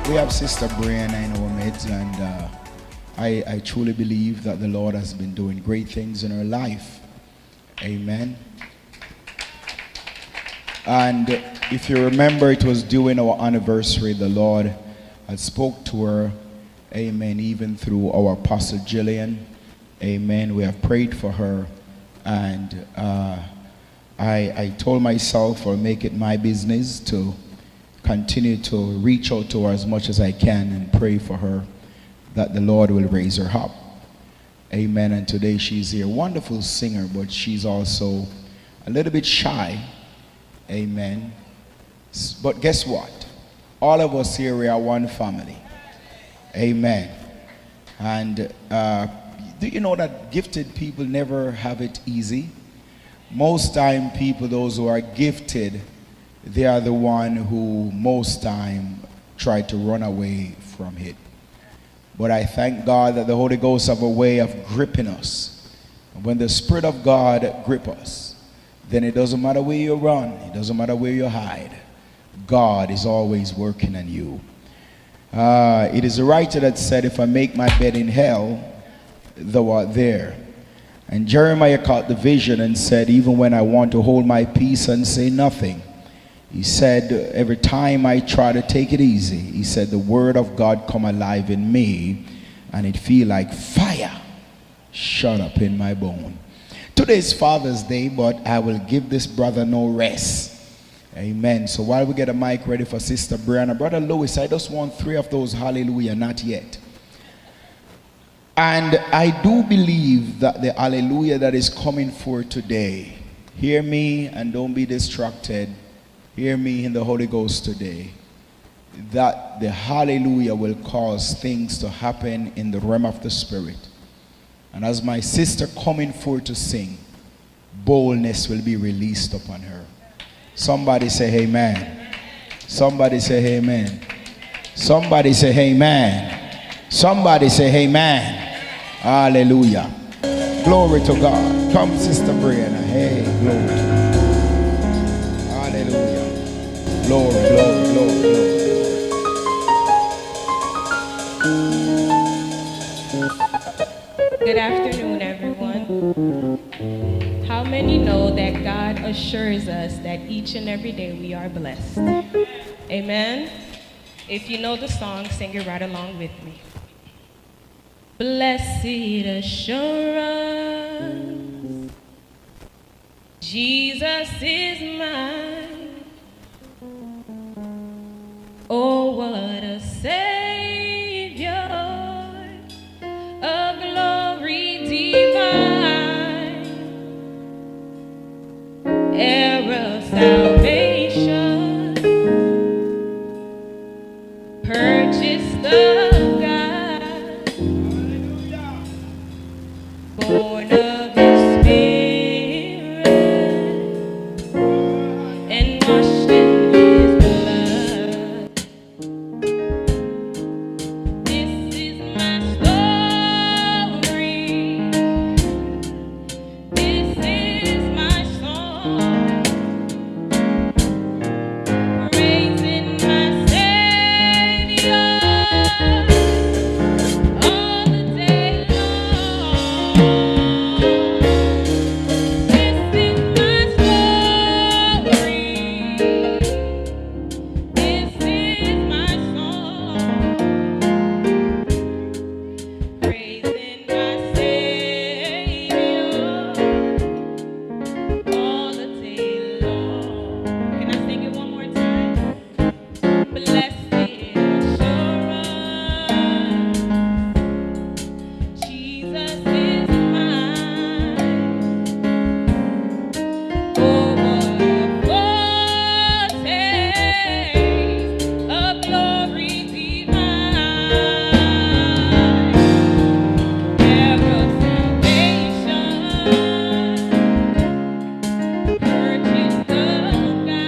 We have Sister Brianna in our midst, and I truly believe that the Lord has been doing great things in her life. Amen. And if you remember, it was during our anniversary, the Lord had spoke to her, amen, even through our Apostle Jillian. Amen. We have prayed for her, and I told myself, or make it my business to continue to reach out to her as much as I can and pray for her that the Lord will raise her up. Amen. And today she's here. Wonderful singer, but she's also a little bit shy. Amen. But guess what? All of us here, we are one family. Amen. And do you know that gifted people never have it easy? Most time people, those who are gifted, they are the one who most time try to run away from it. But I thank God that the Holy Ghost have a way of gripping us. When the Spirit of God grip us, then it doesn't matter where you run, it doesn't matter where you hide. God is always working on you. It is a writer that said, if I make my bed in hell, thou art there. And Jeremiah caught the vision and said, even when I want to hold my peace and say nothing, he said, every time I try to take it easy, he said, the word of God come alive in me, and it feel like fire shut up in my bone. Today is Father's Day, but I will give this brother no rest. Amen. So while we get a mic ready for Sister Brianna, Brother Lewis, I just want 3 of those hallelujah, not yet. And I do believe that the hallelujah that is coming for today, hear me and don't be distracted. Hear me in the Holy Ghost today, that the hallelujah will cause things to happen in the realm of the Spirit. And as my sister coming forth to sing, boldness will be released upon her. Somebody say amen. Somebody say amen. Somebody say amen. Somebody say amen. Hallelujah. Glory to God. Come, Sister Brianna. Hey, glory to God. Hallelujah. Glory, glory, glory, glory. Good afternoon, everyone. How many know that God assures us that each and every day we are blessed? Amen? If you know the song, sing it right along with me. Blessed assurance, Jesus is mine. Oh, what a Savior, a glory divine, heir of salvation, purchased of God, born of His Spirit, and washed in His blood. This is my story. This is my song. Praising my Savior all the day long. This is my story. This is my song. Praising my Savior all the day long. Can I sing it one more time? Blessed assurance, Jesus is mine. Oh, what a foretaste of glory divine, heir of salvation, purchased of God,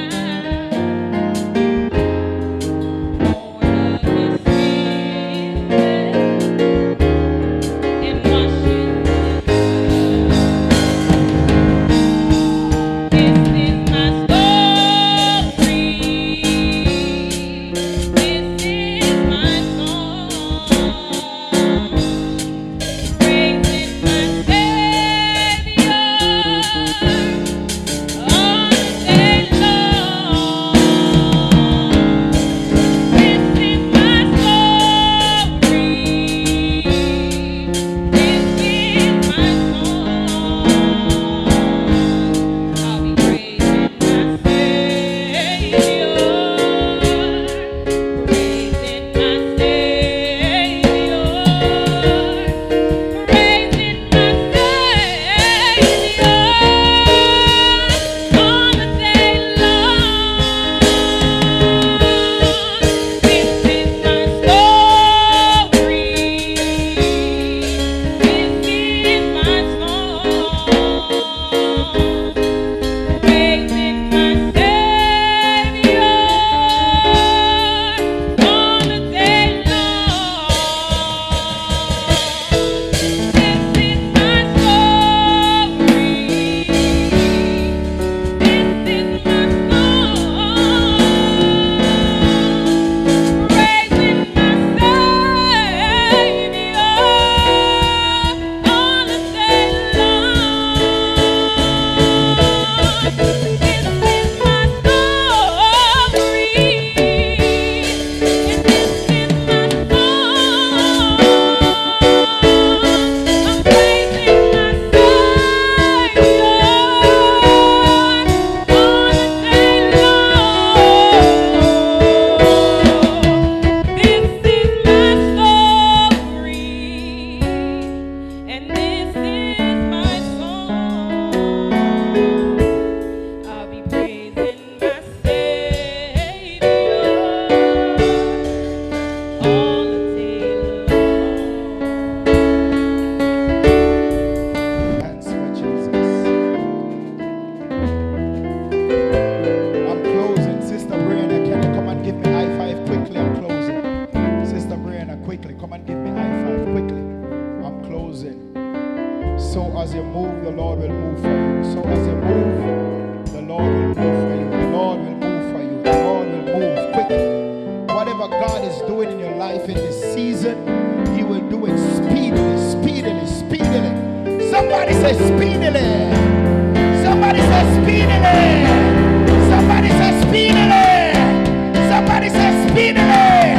speedily.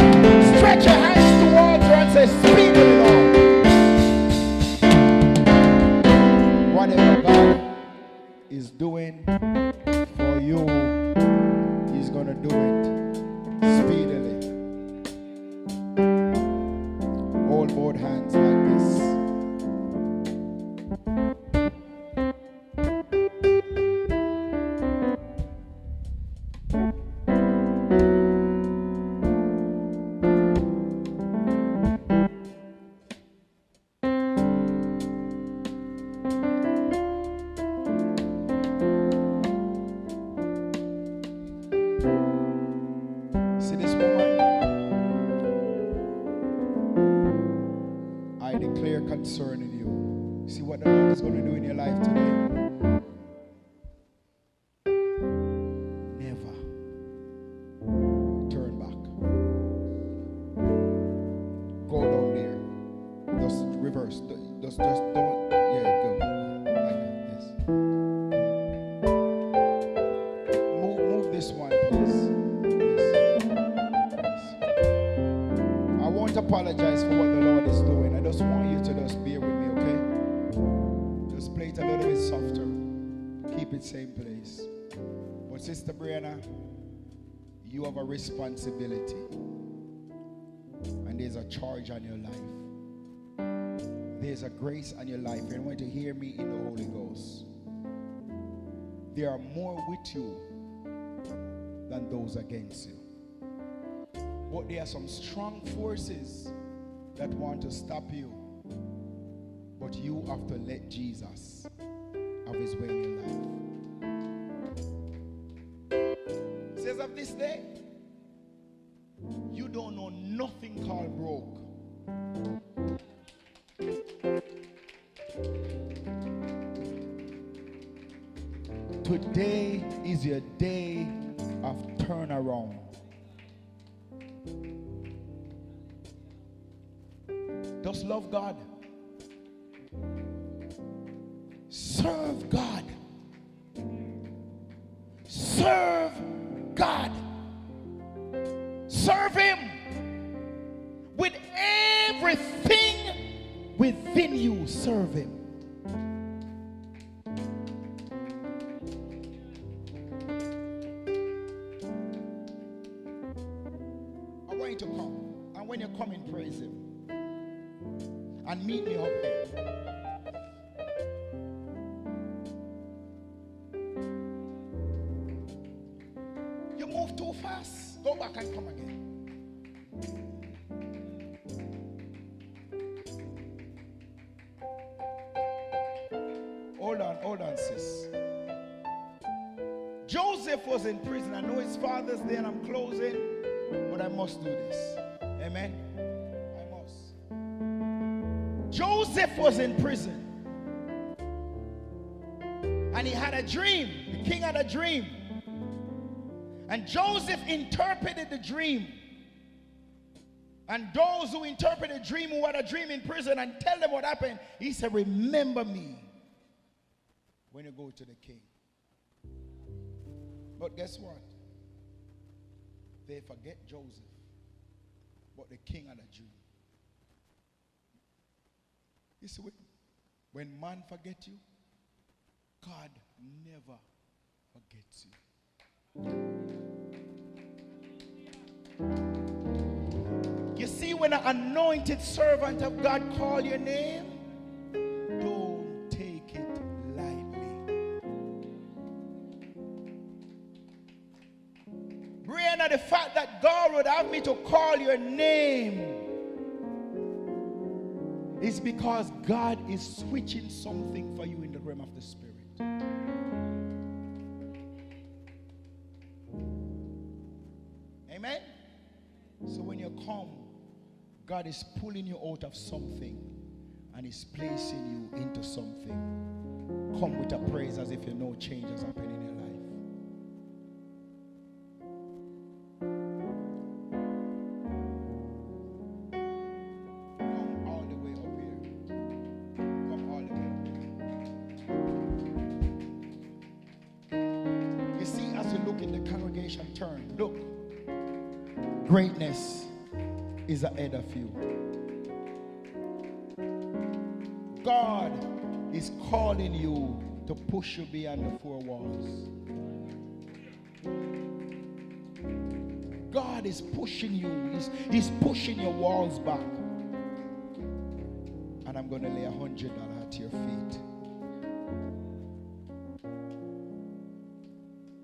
Stretch your hands towards her and say, speedily, Lord. Whatever God is doing for you, He's going to do it speedily. Hold both hands like this. See this woman? I declare concerning you. See what the Lord is going to do in your life today? Never turn back. Go down there. Just reverse. Just don't. Yeah, go. Like this. Move this one, please. I won't apologize for what the Lord is doing. I just want you to just bear with me, okay? Just play it a little bit softer. Keep it same place. But Sister Brianna, you have a responsibility. And there's a charge on your life. There's a grace on your life. You're going to hear me in the Holy Ghost. There are more with you than those against you. But there are some strong forces that want to stop you. But you have to let Jesus have His way in your life. It says of this day, you don't know nothing called broke. Today is your day of turnaround. Just love God. Serve God. Serve God. Serve Him with everything within you. Serve Him. I want you to come. And when you come in, praise Him. And meet me up there. You move too fast. Go back and come again. Hold on, sis. Joseph was in prison. I know his father's there and I'm closing, but I must do this. Amen. Joseph was in prison and he had a dream. The king had a dream, and Joseph interpreted the dream. And those who interpreted the dream, who had a dream in prison, and tell them what happened, he said, remember me when you go to the king. But guess what? They forget Joseph, but the king had a dream. You see, when man forget you, God never forgets you. You see, when an anointed servant of God call your name, don't take it lightly. Brianna, the fact that God would have me to call your name is because God is switching something for you in the realm of the Spirit. Amen? So when you come, God is pulling you out of something and is placing you into something. Come with a praise as if you know change has happened in your life. Turn. Look. Greatness is ahead of you. God is calling you to push you beyond the four walls. God is pushing you. He's pushing your walls back. And I'm going to lay $100 at your feet.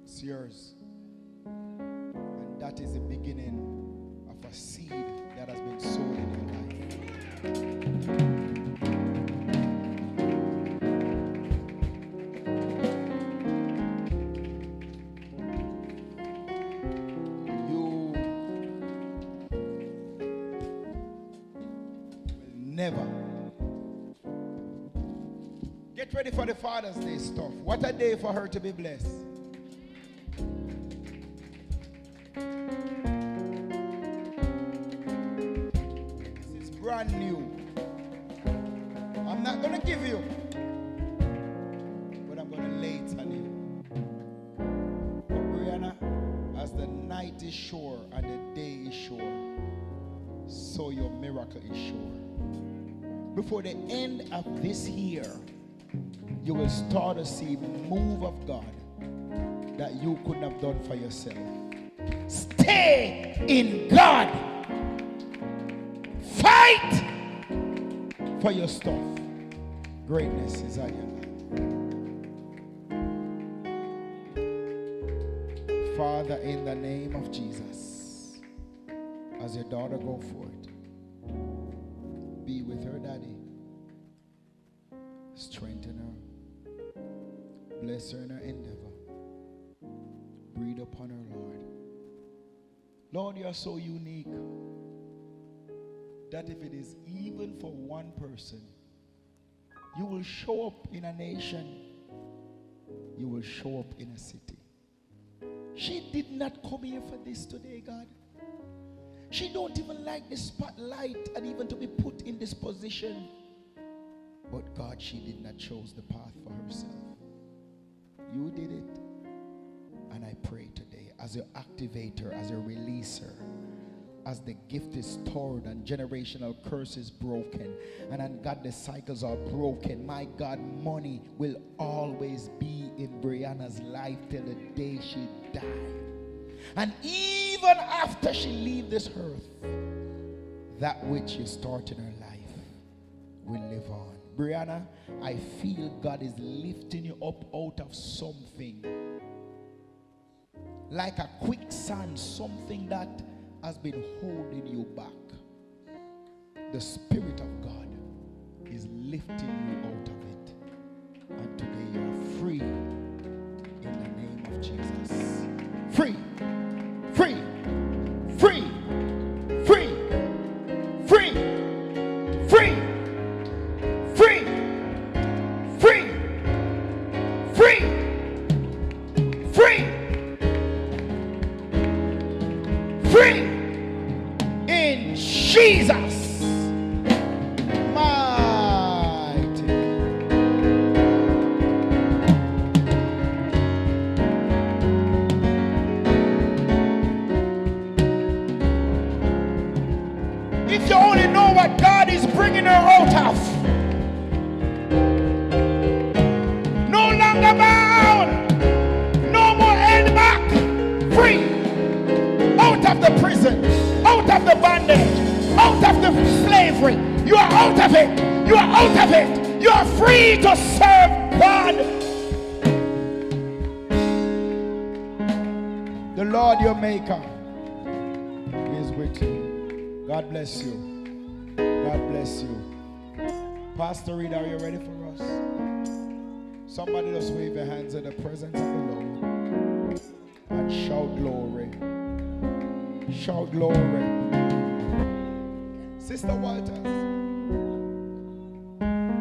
It's yours. And that is the beginning of a seed that has been sown in your life. Never. Get ready for the Father's Day stuff. What a day for her to be blessed. This is brand new. I'm not going to give you, but I'm going to lay it on you. But Brianna, as the night is sure and the day is sure, so your miracle is sure. Before the end of this year, you will start to see move of God that you couldn't have done for yourself. Stay in God. Fight for your stuff. Greatness is on your life. Father, in the name of Jesus, as your daughter go forth, be with her, Daddy. Strengthen her. Bless her in her endeavor. Breathe upon her, Lord. Lord, you are so unique that if it is even for one person, you will show up in a nation. You will show up in a city. She did not come here for this today, God. She don't even like the spotlight and even to be put in this position. But God, she did not choose the path for herself. You did it. And I pray today, as your activator, as your releaser, as the gift is stored and generational curses broken and ungodly cycles are broken, my God, money will always be in Brianna's life till the day she dies. And even after she leaves this earth, that which you start in her life will live on. Brianna, I feel God is lifting you up out of something. Like a quicksand, something that has been holding you back. The Spirit of God is lifting you out of it. And today you are free in the name of Jesus. Free. Free, free, free, free, free, free, free, free, free, free, in Jesus' mighty name. If you only know what God is bringing her out of. No longer bound. No more held back. Free. Out of the prison. Out of the bondage. Out of the slavery. You are out of it. You are out of it. You are free to serve God. The Lord your Maker is with you. God bless you. God bless you. Pastor Reid, are you ready for us? Somebody just wave your hands in the presence of the Lord and shout glory. Shout glory. Sister Walters,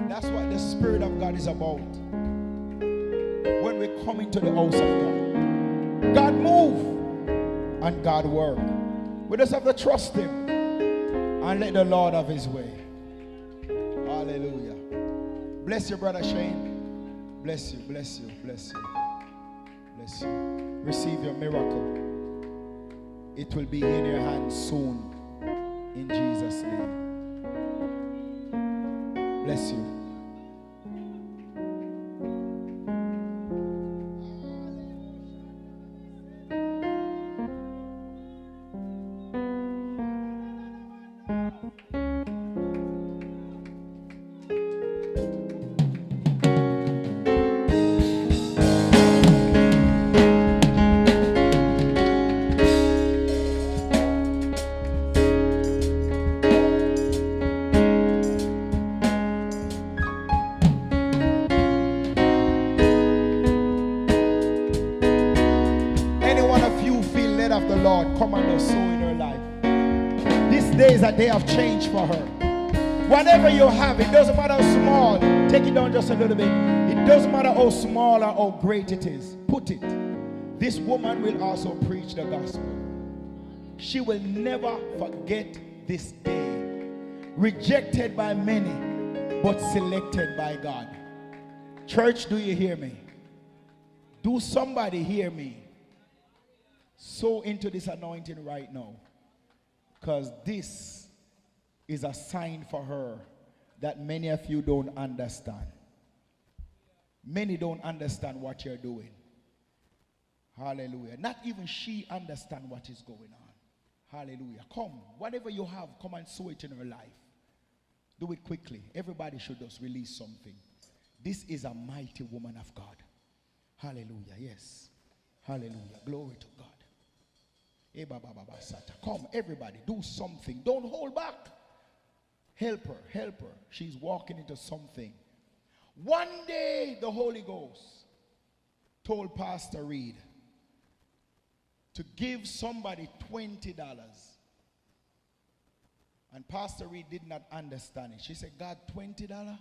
that's what the Spirit of God is about. When we come into the house of God, God move and God work. We just have to trust Him and let the Lord have His way. Hallelujah. Bless you, Brother Shane. Bless you, bless you, bless you. Bless you. Receive your miracle. It will be in your hands soon. In Jesus' name. Bless you. A day of change for her. Whatever you have, it doesn't matter how small, take it down just a little bit. It doesn't matter how small or how great it is. Put it. This woman will also preach the gospel. She will never forget this day. Rejected by many, but selected by God. Church, do you hear me? Do somebody hear me? Sow into this anointing right now. Because this is a sign for her that many of you don't understand. Many don't understand what you're doing. Hallelujah. Not even she understands what is going on. Hallelujah. Come, whatever you have, come and sow it in her life. Do it quickly. Everybody should just release something. This is a mighty woman of God. Hallelujah. Yes. Hallelujah. Glory to God. Come, everybody, do something. Don't hold back. Help her, help her. She's walking into something. One day, the Holy Ghost told Pastor Reid to give somebody $20. And Pastor Reid did not understand it. She said, God, $20?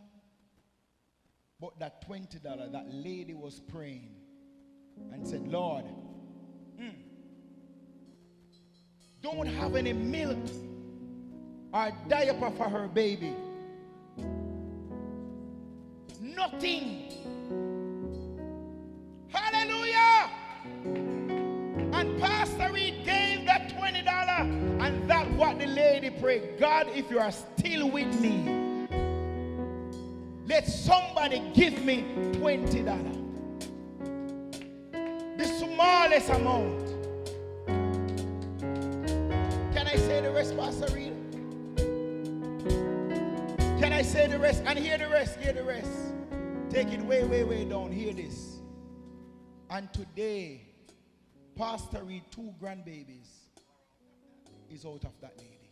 But that $20, that lady was praying and said, Lord, don't have any milk or diaper for her baby. Nothing. Hallelujah. And Pastor Reid gave that $20, and that's what the lady prayed. God, if you are still with me, let somebody give me $20. The smallest amount. Can I say the rest, Pastor Reid? Can I say the rest? And hear the rest, hear the rest. Take it way, way, way down. Hear this. And today, Pastor Reid, 2 grandbabies is out of that lady.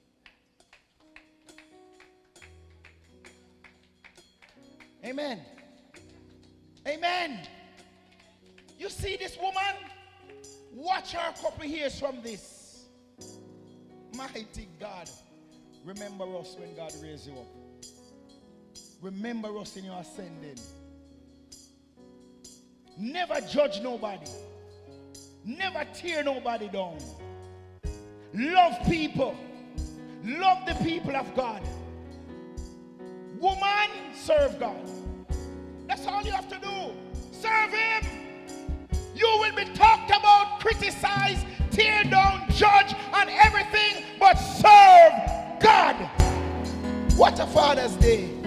Amen. Amen. You see this woman? Watch her a couple years from this. Mighty God. Remember us when God raised you up. Remember us in your ascending. Never judge nobody. Never tear nobody down. Love people. Love the people of God. Woman, serve God. That's all you have to do. Serve Him. You will be talked about, criticized, tear down, judge, and everything, but serve God. What a Father's Day.